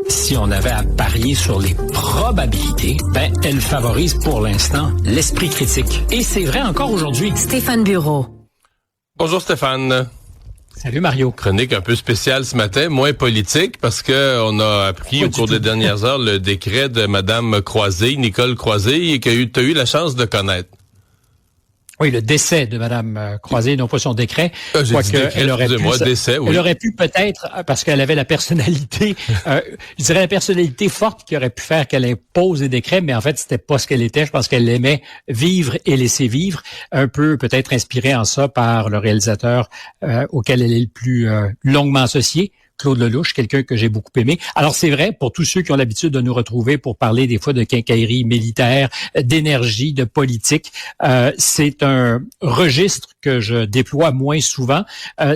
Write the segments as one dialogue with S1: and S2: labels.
S1: Si on avait à parier sur les probabilités, elle favorise pour l'instant l'esprit critique. Et c'est vrai encore aujourd'hui.
S2: Stéphane Bureau.
S3: Bonjour Stéphane.
S1: Salut Mario.
S3: Chronique un peu spéciale ce matin, moins politique, parce que on a appris au cours des dernières heures le décret de Madame Croisé, Nicole Croisé, que tu as eu la chance de connaître.
S1: Oui, le décès de Madame Croisé, non pas son décret.
S3: Elle
S1: aurait pu peut-être, parce qu'elle avait la personnalité, je dirais la personnalité forte qui aurait pu faire qu'elle impose des décrets, mais en fait, c'était pas ce qu'elle était. Je pense qu'elle aimait vivre et laisser vivre, un peu peut-être inspirée en ça par le réalisateur auquel elle est le plus longuement associée. Claude Lelouch, quelqu'un que j'ai beaucoup aimé. Alors c'est vrai, pour tous ceux qui ont l'habitude de nous retrouver pour parler des fois de quincaillerie militaire, d'énergie, de politique, c'est un registre que je déploie moins souvent.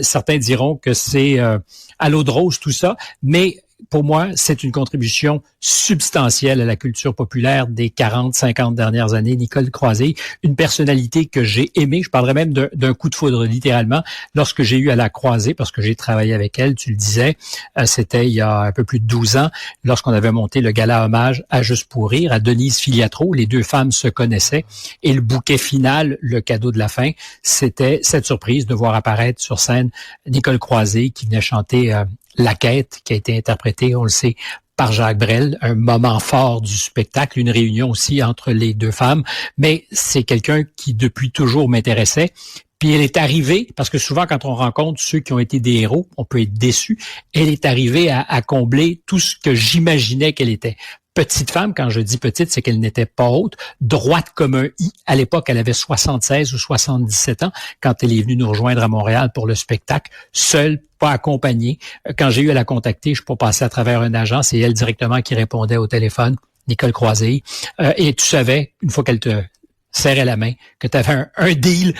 S1: Certains diront que c'est à l'eau de rose tout ça, mais pour moi, c'est une contribution substantielle à la culture populaire des 40-50 dernières années. Nicole Croisé, une personnalité que j'ai aimée. Je parlerais même d'un coup de foudre, littéralement, lorsque j'ai eu à la croiser, parce que j'ai travaillé avec elle, tu le disais, c'était il y a un peu plus de 12 ans, lorsqu'on avait monté le gala hommage à Juste pour rire, à Denise Filiatro. Les deux femmes se connaissaient. Et le bouquet final, le cadeau de la fin, c'était cette surprise de voir apparaître sur scène Nicole Croisé, qui venait chanter La Quête, qui a été interprétée, on le sait, par Jacques Brel, un moment fort du spectacle, une réunion aussi entre les deux femmes, mais c'est quelqu'un qui depuis toujours m'intéressait. Puis elle est arrivée, parce que souvent quand on rencontre ceux qui ont été des héros, on peut être déçu, elle est arrivée à combler tout ce que j'imaginais qu'elle était. Petite femme, quand je dis petite, c'est qu'elle n'était pas haute, droite comme un i. À l'époque, elle avait 76 ou 77 ans quand elle est venue nous rejoindre à Montréal pour le spectacle, seule, pas accompagnée. Quand j'ai eu à la contacter, je suis pas passé à travers un agent, c'est elle directement qui répondait au téléphone, Nicole Croisé. Et tu savais, une fois qu'elle te serrait la main, que tu avais un deal.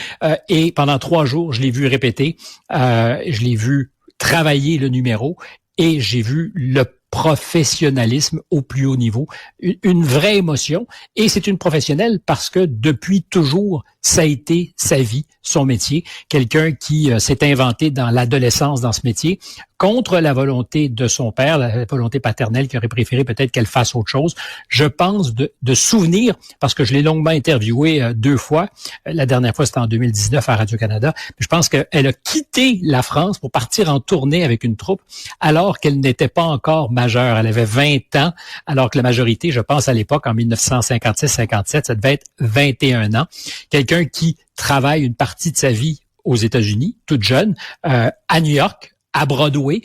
S1: Et pendant 3 jours, je l'ai vu répéter, je l'ai vu travailler le numéro et j'ai vu le professionnalisme au plus haut niveau, une vraie émotion. Et c'est une professionnelle parce que depuis toujours, ça a été sa vie, son métier. Quelqu'un qui s'est inventé dans l'adolescence dans ce métier, contre la volonté de son père, la volonté paternelle qui aurait préféré peut-être qu'elle fasse autre chose. Je pense de souvenir, parce que je l'ai longuement interviewée 2 fois. La dernière fois, c'était en 2019 à Radio-Canada. Je pense qu'elle a quitté la France pour partir en tournée avec une troupe alors qu'elle n'était pas encore majeure. Elle avait 20 ans, alors que la majorité, je pense à l'époque, en 1956-57, ça devait être 21 ans. Quelqu'un qui travaille une partie de sa vie aux États-Unis, toute jeune, à New York, à Broadway,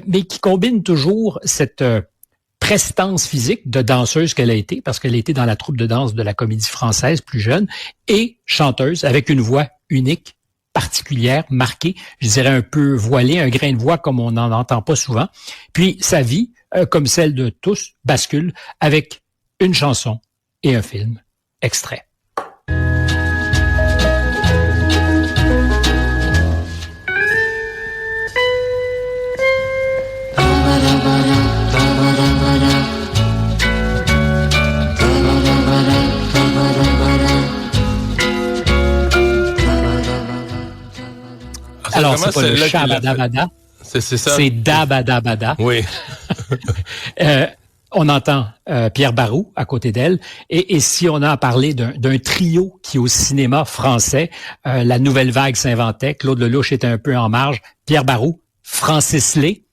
S1: mais qui combine toujours cette prestance physique de danseuse qu'elle a été, parce qu'elle a été dans la troupe de danse de la Comédie Française plus jeune, et chanteuse avec une voix unique, particulière, marquée, je dirais un peu voilée, un grain de voix comme on n'en entend pas souvent. Puis sa vie, comme celle de tous, bascule avec une chanson et un film. Extrait. Alors, c'est pas le Shabadabada.
S3: C'est ça.
S1: C'est Dabadabada.
S3: Oui.
S1: On entend Pierre Barroux à côté d'elle. Et si on a à parler d'un trio qui, au cinéma français, la nouvelle vague s'inventait, Claude Lelouch était un peu en marge, Pierre Barroux, Francis Lay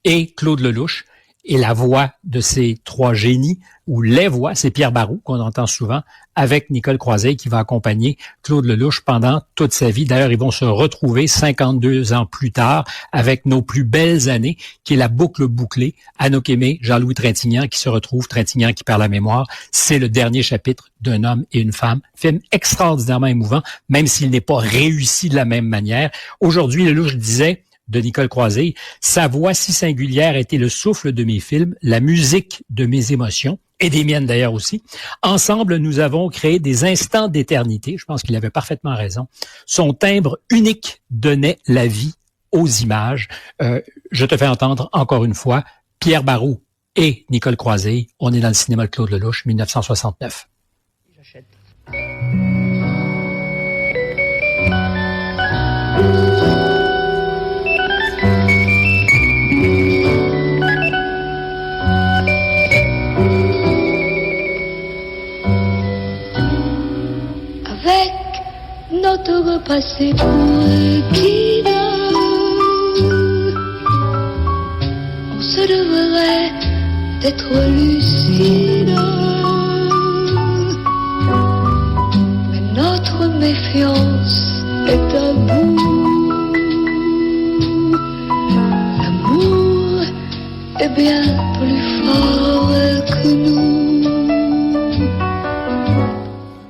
S1: et Claude Lelouch. Et la voix de ces 3 génies, ou les voix, c'est Pierre Barroux, qu'on entend souvent, avec Nicole Croisé, qui va accompagner Claude Lelouch pendant toute sa vie. D'ailleurs, ils vont se retrouver 52 ans plus tard, avec Nos plus belles années, qui est la boucle bouclée. Anouk Aimée, Jean-Louis Trintignant, qui se retrouvent, Trintignant qui perd la mémoire. C'est le dernier chapitre d'Un homme et une femme. Film extraordinairement émouvant, même s'il n'est pas réussi de la même manière. Aujourd'hui, Lelouch disait de Nicole Croisé, sa voix si singulière était le souffle de mes films, la musique de mes émotions, et des miennes d'ailleurs aussi. Ensemble, nous avons créé des instants d'éternité. Je pense qu'il avait parfaitement raison. Son timbre unique donnait la vie aux images. Je te fais entendre encore une fois Pierre Barroux et Nicole Croisé. On est dans le cinéma de Claude Lelouch, 1969. J'achète.
S2: passer pour qui d'autre? On se devrait d'être lucide, mais notre méfiance est à bout. L'amour est bien plus fort que nous.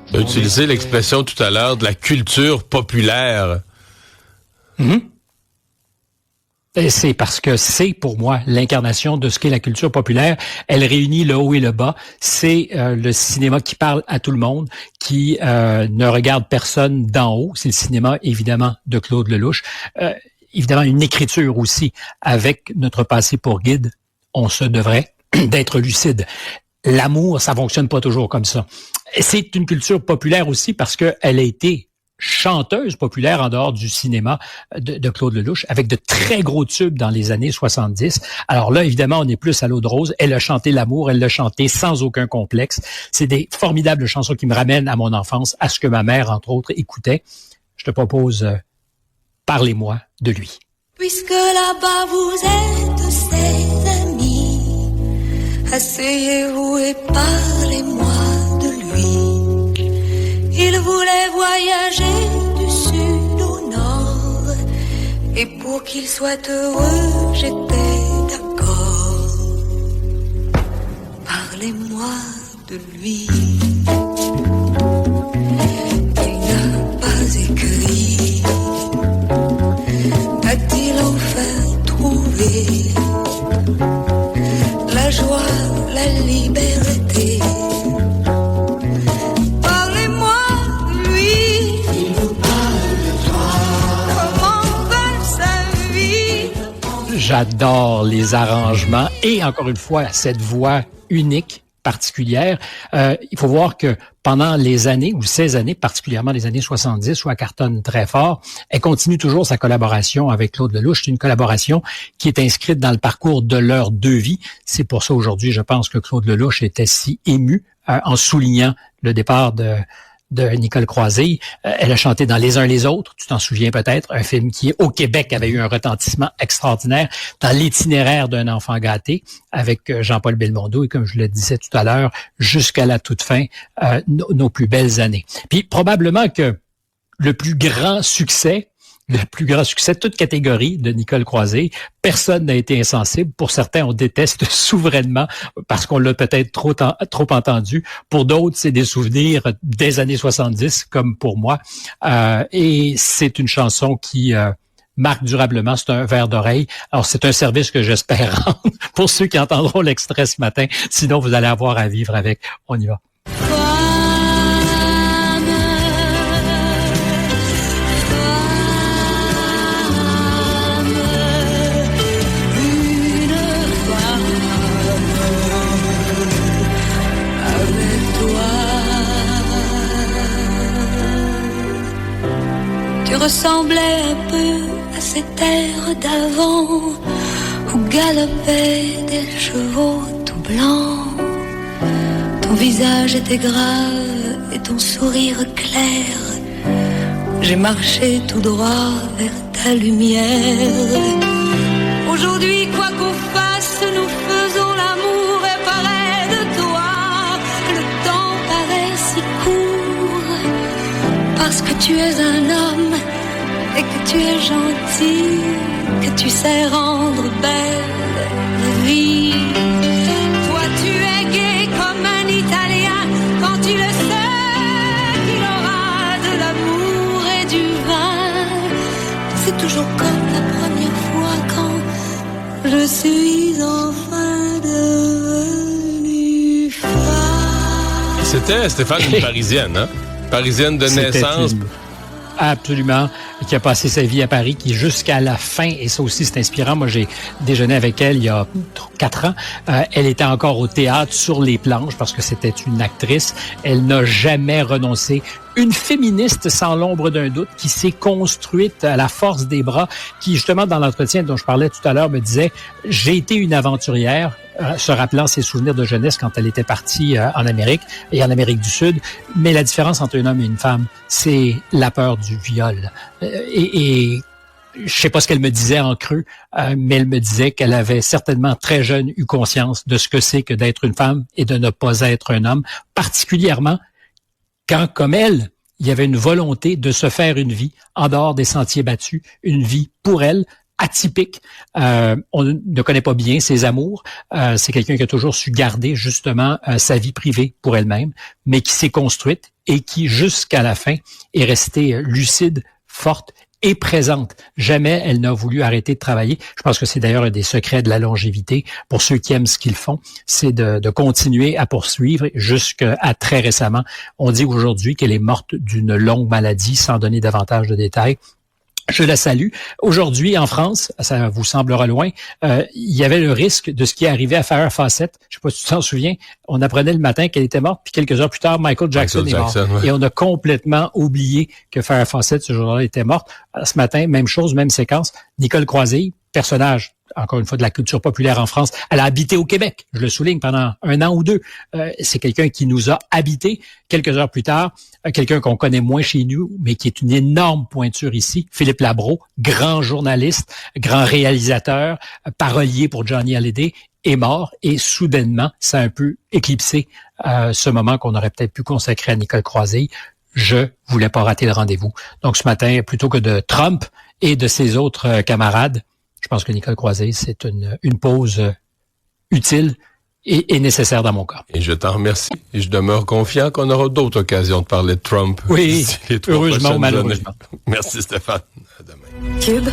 S3: Tu as utilisé l'expression tout à l'heure de la culture populaire.
S1: Et c'est parce que c'est, pour moi, l'incarnation de ce qu'est la culture populaire. Elle réunit le haut et le bas. C'est le cinéma qui parle à tout le monde, qui ne regarde personne d'en haut. C'est le cinéma, évidemment, de Claude Lelouch. Évidemment, une écriture aussi, avec notre passé pour guide. On se devrait d'être lucide. L'amour, ça fonctionne pas toujours comme ça. C'est une culture populaire aussi parce qu'elle a été chanteuse populaire en dehors du cinéma de Claude Lelouch, avec de très gros tubes dans les années 70. Alors là, évidemment, on est plus à l'eau de rose. Elle a chanté l'amour, elle l'a chanté sans aucun complexe. C'est des formidables chansons qui me ramènent à mon enfance, à ce que ma mère, entre autres, écoutait. Je te propose Parlez-moi de lui.
S2: Puisque là-bas vous êtes ses amis, asseyez-vous et parlez-moi de lui. Il voulait voyager du sud au nord, et pour qu'il soit heureux, j'étais d'accord. Parlez-moi de lui. Il n'a pas écrit. A-t-il enfin trouvé la joie, la liberté? Parlez-moi de lui. Il vous parle de toi. Comment va sa vie?
S1: J'adore les arrangements et, encore une fois, cette voix unique, particulière. Il faut voir que pendant les années, ou ces années, particulièrement les années 70, où elle cartonne très fort, elle continue toujours sa collaboration avec Claude Lelouch. C'est une collaboration qui est inscrite dans le parcours de leurs deux vies. C'est pour ça, aujourd'hui, je pense que Claude Lelouch était si ému en soulignant le départ de Nicole Croisille. Elle a chanté dans Les uns les autres, tu t'en souviens peut-être, un film qui, au Québec, avait eu un retentissement extraordinaire, dans L'itinéraire d'un enfant gâté, avec Jean-Paul Belmondo, et comme je le disais tout à l'heure, jusqu'à la toute fin, nos plus belles années. Puis probablement que le plus grand succès, toute catégorie de Nicole Croisille, personne n'a été insensible. Pour certains, on déteste souverainement parce qu'on l'a peut-être trop entendu. Pour d'autres, c'est des souvenirs des années 70, comme pour moi. Et c'est une chanson qui marque durablement. C'est un verre d'oreille. Alors, c'est un service que j'espère rendre pour ceux qui entendront l'extrait ce matin. Sinon, vous allez avoir à vivre avec. On y va.
S2: Tu ressemblais un peu à cette ère d'avant où galopaient des chevaux tout blancs. Ton visage était grave et ton sourire clair. J'ai marché tout droit vers ta lumière. Aujourd'hui, quoi qu'on fasse, nous faisons l'amour et pareil de toi. Le temps paraît si court parce que tu es un homme et que tu es gentil, que tu sais rendre belle la vie. Toi, tu es gai comme un Italien quand tu le sais qu'il aura de l'amour et du vin. C'est toujours comme la première fois quand je suis enfin devenue femme.
S3: C'était Stéphane, une Parisienne, hein? Parisienne de naissance.
S1: Absolument, qui a passé sa vie à Paris, qui jusqu'à la fin, et ça aussi c'est inspirant, moi j'ai déjeuné avec elle il y a 4 ans, elle était encore au théâtre sur les planches parce que c'était une actrice, elle n'a jamais renoncé une féministe sans l'ombre d'un doute qui s'est construite à la force des bras, qui justement dans l'entretien dont je parlais tout à l'heure me disait « J'ai été une aventurière », se rappelant ses souvenirs de jeunesse quand elle était partie en Amérique et en Amérique du Sud. Mais la différence entre un homme et une femme, c'est la peur du viol. Et je sais pas ce qu'elle me disait en creux, mais elle me disait qu'elle avait certainement très jeune eu conscience de ce que c'est que d'être une femme et de ne pas être un homme, particulièrement quand, comme elle, il y avait une volonté de se faire une vie en dehors des sentiers battus, une vie pour elle, atypique. On ne connaît pas bien ses amours. C'est quelqu'un qui a toujours su garder justement sa vie privée pour elle-même, mais qui s'est construite et qui, jusqu'à la fin, est restée lucide, forte et présente. Jamais elle n'a voulu arrêter de travailler. Je pense que c'est d'ailleurs un des secrets de la longévité pour ceux qui aiment ce qu'ils font, c'est de continuer à poursuivre jusqu'à très récemment. On dit aujourd'hui qu'elle est morte d'une longue maladie sans donner davantage de détails. Je la salue. Aujourd'hui, en France, ça vous semblera loin, il y avait le risque de ce qui est arrivé à Farrah Fawcett. Je sais pas si tu t'en souviens. On apprenait le matin qu'elle était morte, puis quelques heures plus tard, Michael Jackson est mort. Ouais. Et on a complètement oublié que Farrah Fawcett, ce jour-là, était morte. Ce matin, même chose, même séquence. Nicole Croisille, personnage, encore une fois, de la culture populaire en France. Elle a habité au Québec, je le souligne, pendant 1 an ou 2. C'est quelqu'un qui nous a habités. Quelques heures plus tard, quelqu'un qu'on connaît moins chez nous, mais qui est une énorme pointure ici, Philippe Labro, grand journaliste, grand réalisateur, parolier pour Johnny Hallyday, est mort. Et soudainement, ça a un peu éclipsé ce moment qu'on aurait peut-être pu consacrer à Nicole Croisille. Je voulais pas rater le rendez-vous. Donc ce matin, plutôt que de Trump et de ses autres camarades, je pense que Nicole Croisille, c'est une pause utile et nécessaire dans mon cas.
S3: Et je t'en remercie. Et je demeure confiant qu'on aura d'autres occasions de parler de Trump.
S1: Oui, heureusement ou malheureusement.
S3: Merci Stéphane. À demain.
S2: Cube